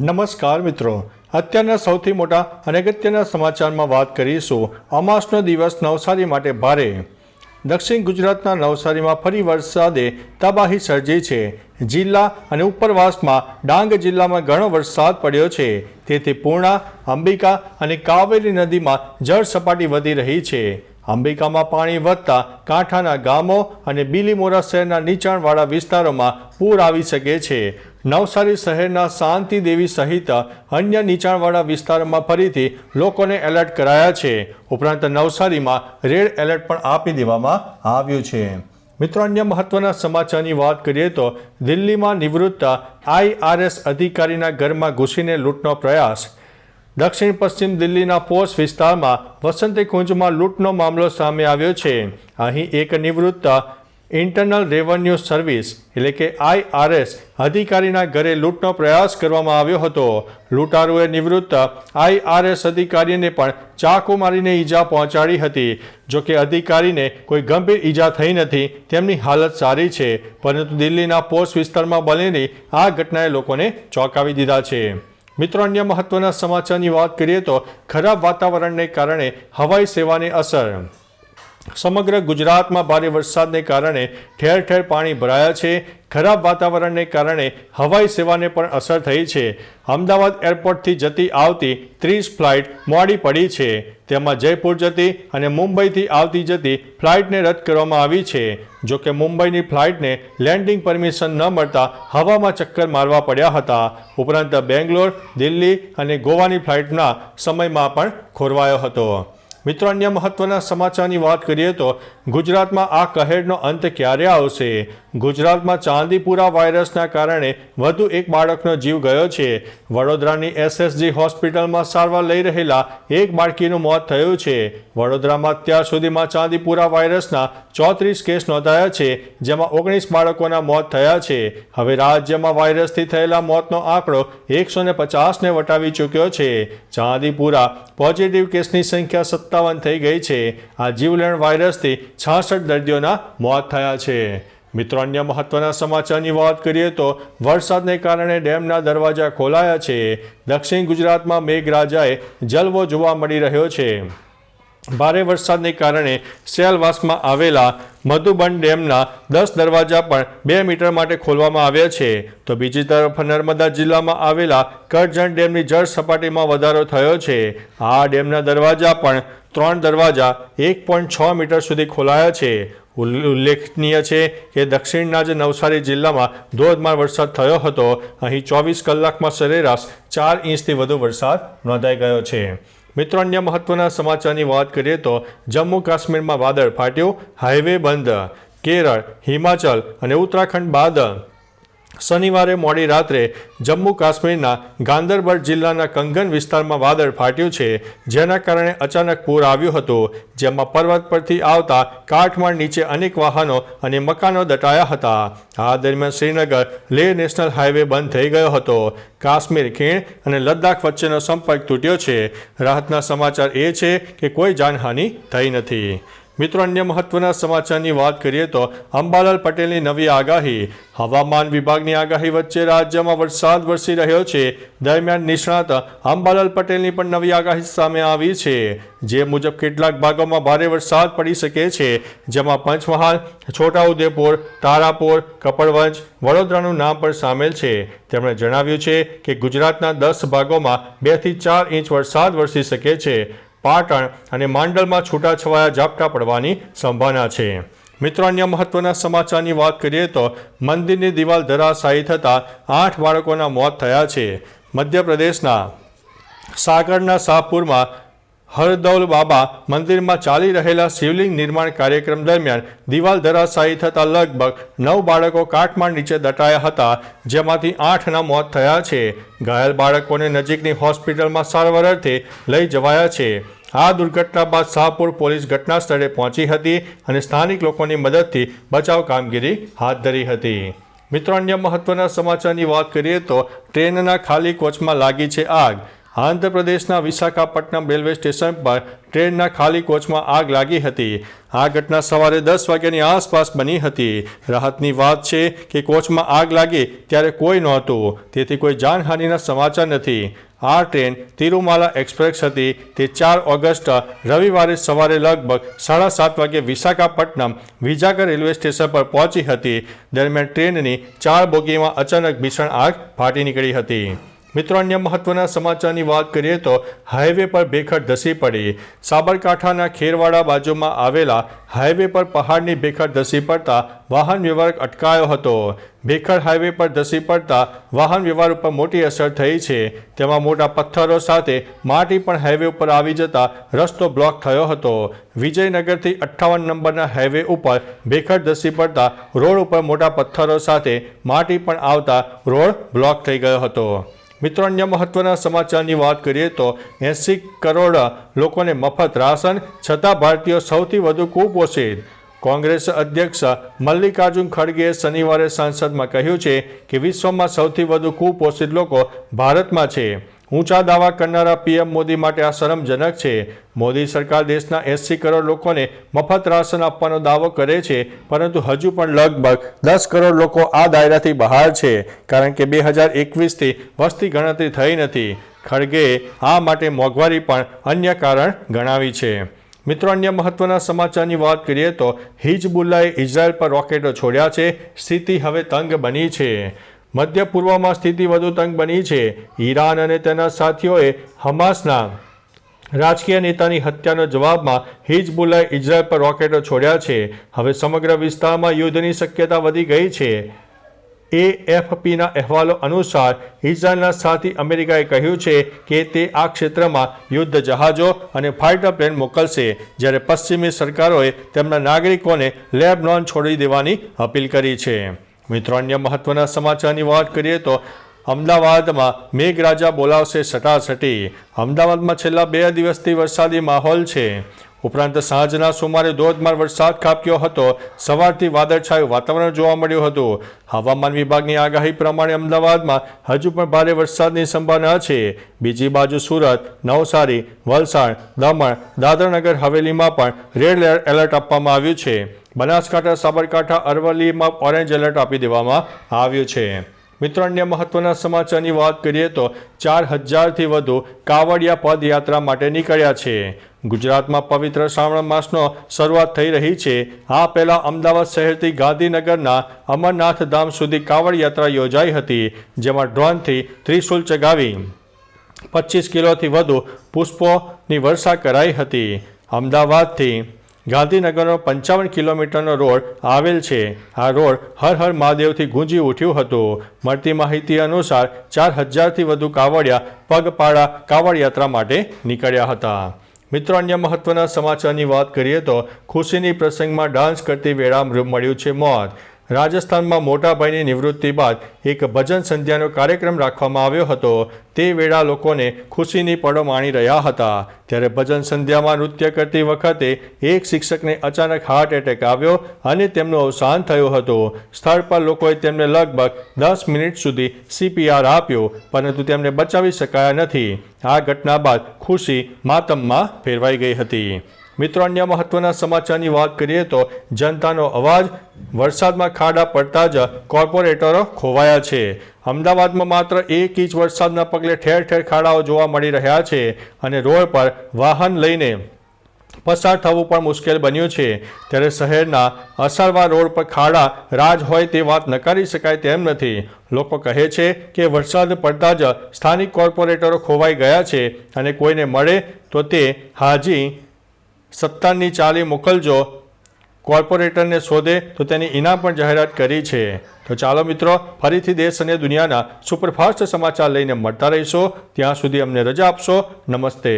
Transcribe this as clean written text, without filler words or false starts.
નમસ્કાર મિત્રો, અત્યારના સૌથી મોટા અને અગત્યના સમાચારમાં વાત કરીશું. અમાસનો દિવસ નવસારી માટે ભારે. દક્ષિણ ગુજરાતના નવસારીમાં ફરી વરસાદે તબાહી સર્જી છે. જિલ્લા અને ઉપરવાસમાં ડાંગ જિલ્લામાં ઘણો વરસાદ પડ્યો છે. તેથી પૂર્ણા, અંબિકા અને કાવેરી નદીમાં જળ સપાટી વધી રહી છે. અંબિકામાં પાણી વધતા કાંઠાના ગામો અને બીલીમોરા શહેરના નીચાણવાળા વિસ્તારોમાં પૂર આવી શકે છે. નવસારી શહેરના શાંતિ દેવી સહિત અન્ય નીચાણવાળા વિસ્તારોમાં ફરીથી લોકોને એલર્ટ કરાયા છે. ઉપરાંત નવસારીમાં રેડ એલર્ટ પણ આપી દેવામાં આવ્યું છે. મિત્રો, અન્ય મહત્વના સમાચારની વાત કરીએ તો દિલ્હીમાં નિવૃત્ત IRS અધિકારીના ઘરમાં ઘૂસીને લૂંટનો પ્રયાસ. દક્ષિણ પશ્ચિમ દિલ્હીના પોશ વિસ્તારમાં વસંતી કુંજમાં લૂંટનો મામલો સામે આવ્યો છે. અહીં એક નિવૃત્ત ઇન્ટરનલ રેવન્યુ સર્વિસ એટલે કે IRS અધિકારીના ઘરે લૂંટનો પ્રયાસ કરવામાં આવ્યો હતો. લૂંટારુએ નિવૃત્ત IRS અધિકારીને પણ ચાકુ મારીને ઈજા પહોંચાડી હતી. જોકે અધિકારીને કોઈ ગંભીર ઈજા થઈ નથી. તેમની હાલત સારી છે. પરંતુ દિલ્હીના પોશ વિસ્તારમાં બનેલી આ ઘટનાએ લોકોને ચોંકાવી દીધા છે. મિત્રો, અન્ય મહત્વના સમાચારની વાત કરીએ તો ખરાબ વાતાવરણને કારણે હવાઈ સેવાને અસર. સમગ્ર ગુજરાતમાં ભારે વરસાદને કારણે ઠેર ઠેર પાણી ભરાયા છે. ખરાબ વાતાવરણને કારણે હવાઈ સેવાને પણ અસર થઈ છે. અમદાવાદ એરપોર્ટથી જતી આવતી 30 ફ્લાઇટ મોડી પડી છે. તેમાં જયપુર જતી અને મુંબઈથી આવતી જતી ફ્લાઇટને રદ કરવામાં આવી છે. જોકે મુંબઈની ફ્લાઇટને લેન્ડિંગ પરમિશન ન મળતા હવામાં ચક્કર મારવા પડ્યા હતા. ઉપરાંત બેંગ્લોર, દિલ્હી અને ગોવાની ફ્લાઇટના સમયમાં પણ ખોરવાયો હતો. મિત્રો, અન્ય મહત્વના સમાચારની વાત કરીએ તો ગુજરાતમાં આ કહેરનો અંત ક્યારે આવશે? ગુજરાતમાં ચાંદીપુરા વાયરસના કારણે વધુ એક બાળકનો જીવ ગયો છે. વડોદરાની SSG હોસ્પિટલમાં સારવાર લઈ રહેલા એક બાળકીનું મોત થયું છે. વડોદરામાં અત્યાર સુધીમાં ચાંદીપુરા વાયરસના 34 કેસ નોંધાયા છે, જેમાં 19 બાળકોના મોત થયા છે. હવે રાજ્યમાં વાયરસથી થયેલા મોતનો આંકડો 150ને વટાવી ચૂક્યો છે. ચાંદીપુરા પોઝિટિવ કેસની સંખ્યા 57 થઈ ગઈ છે. આ જીવલેણ વાયરસથી 66 દર્દીઓના મોત થયા છે. મિત્રો, અન્ય મહત્વના સમાચારની વાત કરીએ તો વરસાદને કારણે ડેમના દરવાજા ખોલાયા છે. દક્ષિણ ગુજરાતમાં મેઘરાજાએ જલવો જોવા મળી રહ્યો છે. ભારે વરસાદને કારણે સેલવાસમાં આવેલા મધુબન ડેમના 10 દરવાજા પણ 2 મીટર માટે ખોલવામાં આવ્યા છે. તો બીજી તરફ નર્મદા જિલ્લામાં આવેલા કરજણ ડેમની જળ સપાટીમાં વધારો થયો છે. આ ડેમના દરવાજા પણ 3 દરવાજા 1.6 મીટર સુધી ખોલાયા છે. ઉલ્લેખનીય છે કે દક્ષિણના જ નવસારી જિલ્લામાં ધોધમાર વરસાદ થયો હતો. અહીં 24 કલાકમાં સરેરાશ 4 ઇંચથી વધુ વરસાદ નોંધાઈ ગયો છે. મિત્રો, અન્ય મહત્વના સમાચારની વાત કરીએ તો જમ્મુ કાશ્મીરમાં વાદળ ફાટ્યું, હાઈવે બંધ. કેરળ, હિમાચલ અને ઉત્તરાખંડ બાદ શનિવારે મોડી રાત્રે જમ્મુ કાશ્મીરના ગાંદરબલ જિલ્લાના કંગન વિસ્તારમાં વાદળ ફાટ્યું છે, જેના કારણે અચાનક પૂર આવ્યું હતું. જેમાં પર્વત પરથી આવતા કાઠમાળ નીચે અનેક વાહનો અને મકાનો દટાયા હતા. આ દરમિયાન શ્રીનગર લેહ નેશનલ હાઈવે બંધ થઈ ગયો હતો. કાશ્મીર, ખીણ અને લદ્દાખ વચ્ચેનો સંપર્ક તૂટ્યો છે. રાહતના સમાચાર એ છે કે કોઈ જાનહાનિ થઈ નથી. મિત્રો, અન્ય મહત્વના સમાચારની વાત કરીએ તો અંબાલાલ પટેલની નવી આગાહી. હવામાન વિભાગની આગાહી વચ્ચે રાજ્યમાં વરસાદ વરસી રહ્યો છે. દરમિયાન નિષ્ણાત અંબાલાલ પટેલની પણ નવી આગાહી સામે આવી છે, જે મુજબ કેટલાક ભાગોમાં ભારે વરસાદ પડી શકે છે, જેમાં પંચમહાલ, છોટાઉદેપુર, તારાપુર, કપડવંજ, વડોદરાનું નામ પણ સામેલ છે. તેમણે જણાવ્યું છે કે ગુજરાતના 10 ભાગોમાં 2 થી 4 ઇંચ વરસાદ વરસી શકે છે. પાટણ અને માંડલમાં છૂટાછવાયા ઝાપટા પડવાની સંભાવના છે. મિત્રો, અન્ય મહત્વના સમાચારની વાત કરીએ તો મંદિરની દિવાલ ધરાશાયી થતાં 8 બાળકોના મોત થયા છે. મધ્યપ્રદેશના સાગરના શાહપુરમાં હરદૌલ બાબા મંદિરમાં ચાલી રહેલા શિવલિંગ નિર્માણ કાર્યક્રમ દરમિયાન દિવાલ ધરાશાયી થતાં લગભગ 9 બાળકો કાટમાળ નીચે દટાયા હતા, જેમાંથી 8ના મોત થયા છે. ઘાયલ બાળકોને નજીકની હોસ્પિટલમાં સારવાર અર્થે લઈ જવાયા છે. આ દુર્ઘટના બાદ શાહપુર પોલીસ ઘટના સ્થળે પહોંચી હતી અને સ્થાનિક લોકોની મદદથી બચાવ કામગીરી હાથ ધરી હતી. મિત્રો, અન્ય મહત્વના સમાચારની વાત કરીએ તો ટ્રેનના ખાલી કોચમાં લાગી છે આગ. આંધ્રપ્રદેશના વિશાખાપટ્ટનમ રેલવે સ્ટેશન પર ટ્રેનના ખાલી કોચમાં આગ લાગી હતી. આ ઘટના સવારે 10 વાગ્યાની આસપાસ બની હતી. રાહતની વાત છે કે કોચમાં આગ લાગી ત્યારે કોઈ નહોતું, તેથી કોઈ જાનહાનિના સમાચાર નથી. આ ટ્રેન તિરુમાલા એક્સપ્રેસ હતી. તે 4 ઓગસ્ટ રવિવારે સવારે લગભગ 7:30 વાગે વિશાખાપટ્ટનમ વિજાગર રેલવે સ્ટેશન પર પહોંચી હતી. દરમિયાન ટ્રેનની 4 બોગીમાં અચાનક ભીષણ આગ ફાટી નીકળી હતી. મિત્રો, અન્ય મહત્વના સમાચારની વાત કરીએ તો હાઈવે પર ભેખડ ધસી પડી. સાબરકાંઠાના ખેરવાડા બાજુમાં આવેલા હાઈવે પર પહાડની ભેખડ ધસી પડતા વાહન વ્યવહાર અટકાયો હતો. ભેખડ હાઈવે પર ધસી પડતા વાહન વ્યવહાર ઉપર મોટી અસર થઈ છે. તેમાં મોટા પથ્થરો સાથે માટી પણ હાઈવે ઉપર આવી જતા રસ્તો બ્લોક થયો હતો. વિજયનગરથી 58 નંબરના હાઈવે ઉપર ભેખડ ધસી પડતા રોડ ઉપર મોટા પથ્થરો સાથે માટી પણ આવતા રોડ બ્લોક થઈ ગયો હતો. મિત્રો, અન્ય મહત્વના સમાચારની વાત કરીએ તો 80 કરોડ લોકોને મફત રાશન, છતાં ભારતીયો સૌથી વધુ કુપોષિત. કોંગ્રેસ અધ્યક્ષ મલ્લિકાર્જુન ખડગેએ શનિવારે સંસદમાં કહ્યું છે કે વિશ્વમાં સૌથી વધુ કુપોષિત લોકો ભારતમાં છે. ઊંચા દાવા કરનારા પીએમ મોદી માટે આ શરમજનક છે. મોદી સરકાર દેશના 80 કરોડ લોકોને મફત રાશન આપવાનો દાવો કરે છે, પરંતુ હજુ પણ લગભગ 10 કરોડ લોકો આ દાયરાથી બહાર છે, કારણ કે 2021થી વસ્તી ગણતરી થઈ નથી. ખડગેએ આ માટે મોંઘવારી પણ અન્ય કારણ ગણાવી છે. મિત્રો, અન્ય મહત્વના સમાચારની વાત કરીએ તો હિઝબુલ્લાએ ઇઝરાયલ પર રોકેટો છોડ્યા છે. સ્થિતિ હવે તંગ બની છે. મધ્ય પૂર્વમાં સ્થિતિ વધુ તંગ બની છે. ઈરાન અને તેના સાથીઓએ હમાસના રાજકીય નેતાની હત્યાનો જવાબમાં હિઝબુલ્લાએ ઇઝરાયલ પર રોકેટો છોડ્યા છે. હવે સમગ્ર વિસ્તારમાં યુદ્ધની શક્યતા વધી ગઈ છે. AFPના અહેવાલો અનુસાર ઇઝરાયલના સાથી અમેરિકાએ કહ્યું છે કે તે આ ક્ષેત્રમાં યુદ્ધ જહાજો અને ફાઇટર પ્લેન મોકલશે, જ્યારે પશ્ચિમી સરકારોએ તેમના નાગરિકોને લેબનોન છોડી દેવાની અપીલ કરી છે. મિત્રો, અન્ય મહત્વના સમાચારની વાત કરીએ તો અમદાવાદમાં મેઘરાજા બોલાવશે સટાસટી. અમદાવાદમાં છેલ્લા 2 દિવસથી વરસાદી માહોલ છે. ઉપરાંત સાંજના સુમારે ધોધમાર વરસાદ ખાબક્યો હતો. સવારથી વાદળછાયું વાતાવરણ જોવા મળ્યું હતું. હવામાન વિભાગની આગાહી પ્રમાણે અમદાવાદમાં હજુ પણ ભારે વરસાદની સંભાવના છે. બીજી બાજુ સુરત, નવસારી, વલસાડ, દમણ, દાદરાનગર હવેલીમાં પણ રેડ એલર્ટ આપવામાં આવ્યું છે. બનાસકાંઠા, સાબરકાંઠા, અરવલ્લીમાં ઓરેન્જ એલર્ટ આપી દેવામાં આવ્યું છે. મિત્રો, અન્ય મહત્વના સમાચારની વાત કરીએ તો 4000થી વધુ કાવડિયા પદયાત્રા માટે નીકળ્યા છે. ગુજરાતમાં પવિત્ર શ્રાવણ માસનો શરૂઆત થઈ રહી છે. આ પહેલા અમદાવાદ શહેરથી ગાંધીનગરના અમરનાથ ધામ સુધી કાવડ યાત્રા યોજાઈ હતી, જેમાં ડ્રોનથી ત્રિશુલ ચગાવી 25 કિલોથી વધુ પુષ્પોની વર્ષા કરાઈ હતી. અમદાવાદથી ગાંધીનગરનો 55 કિલોમીટરનો રોડ આવેલ છે. આ રોડ હર હર મહાદેવથી ગુંજી ઉઠ્યું હતું. મળતી માહિતી અનુસાર 4000થી વધુ કાવડિયા પગપાળા કાવડ યાત્રા માટે નીકળ્યા હતા. મિત્રો, અન્ય મહત્વના સમાચારની વાત કરીએ તો ખુશીની પ્રસંગમાં ડાન્સ કરતી વેળા મળ્યું છે મોત. રાજસ્થાનમાં મોટાભાઈની નિવૃત્તિ બાદ એક ભજન સંધ્યાનો કાર્યક્રમ રાખવામાં આવ્યો હતો. તે વેળા લોકોને ખુશીની પળો માણી રહ્યા હતા. ત્યારે ભજન સંધ્યામાં નૃત્ય કરતી વખતે એક શિક્ષકને અચાનક હાર્ટ એટેક આવ્યો અને તેમનું અવસાન થયું હતું. સ્થળ પર લોકોએ તેમને લગભગ 10 મિનિટ સુધી CPR આપ્યું, પરંતુ તેમને બચાવી શકાયા નથી. આ ઘટના બાદ ખુશી માતમમાં ફેરવાઈ ગઈ હતી. મિત્રો, અન્ય મહત્વના સમાચારની વાત કરીએ તો જનતાનો અવાજ. વરસાદમાં ખાડા પડતા જ કોર્પોરેટરો ખોવાયા છે. અમદાવાદમાં માત્ર 1 ઇંચ વરસાદના પગલે ઠેર ઠેર ખાડાઓ જોવા મળી રહ્યા છે અને રોડ પર વાહન લઈને પસાર થવું પણ મુશ્કેલ બન્યું છે. ત્યારે શહેરના અસારવા રોડ પર ખાડા રાજ હોય તે વાત નકારી શકાય તેમ નથી. લોકો કહે છે કે વરસાદ પડતા જ સ્થાનિક કોર્પોરેટરો ખોવાઈ ગયા છે અને કોઈને મળે તો તે હાજી સત્તાની ચાલી મોકલજો. કોર્પોરેટરને શોધે તો તેની ઇનામ પણ જાહેરાત કરી છે. તો ચાલો મિત્રો, ફરીથી દેશ અને દુનિયાના સુપરફાસ્ટ સમાચાર લઈને મળતા રહીશો. ત્યાં સુધી અમને રજા આપશો. નમસ્તે.